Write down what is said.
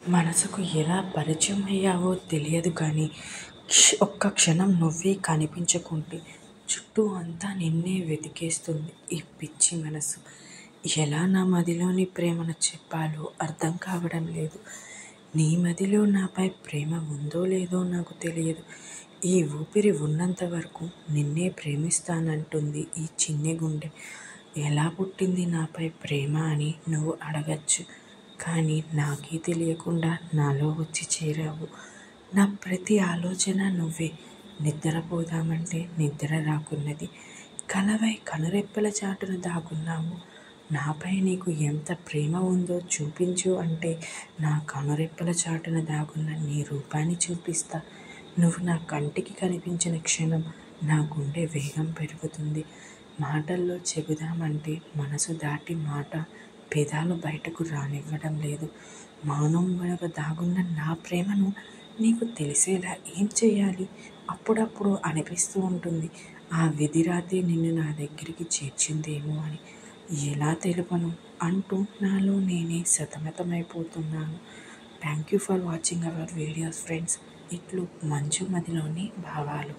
మనసుకు ఎలా పరిచయం అయ్యావో తెలియదు కానీ ఒక్క క్షణం నువ్వే కనిపించకుంటే చుట్టూ అంతా నిన్నే వెతికేస్తుంది ఈ పిచ్చి మనసు. ఎలా నా మదిలోని ప్రేమను చెప్పాలో అర్థం కావడం లేదు. నీ మదిలో నాపై ప్రేమ ఉందో లేదో నాకు తెలియదు. ఈ ఊపిరి ఉన్నంత వరకు నిన్నే ప్రేమిస్తానంటుంది ఈ చిన్ని గుండె. ఎలా పుట్టింది నాపై ప్రేమ అని నువ్వు అడగచ్చు. కానీ నాకే తెలియకుండా నాలో వచ్చి చేరావు. నా ప్రతి ఆలోచన నువ్వే. నిద్రపోదామంటే నిద్ర రాకున్నది. కలవై కనురెప్పల చాటున దాగున్నావు. నాపై నీకు ఎంత ప్రేమ ఉందో చూపించు అంటే నా కనురెప్పల చాటున దాగున్న నీ రూపాన్ని చూపిస్తా. నువ్వు నా కంటికి కనిపించిన క్షణం నా గుండె వేగం పెరుగుతుంది. మాటల్లో చెబుదామంటే మనసు దాటి మాట పెదాలు బయటకు రానివ్వడం లేదు. మౌనం వెనుక దాగున్న నా ప్రేమను నీకు తెలిసేలా ఏం చేయాలి? అప్పుడప్పుడు అనిపిస్తూ ఉంటుంది, ఆ విధిరాతే నిన్ను నా దగ్గరికి చేర్చిందేమో అని. ఎలా తెలుపను అంటూ నాలో నేనే సతమతమైపోతున్నాను. Thank you for watching our videos friends. ఇట్లు మంచు మదిలోని భావాలు.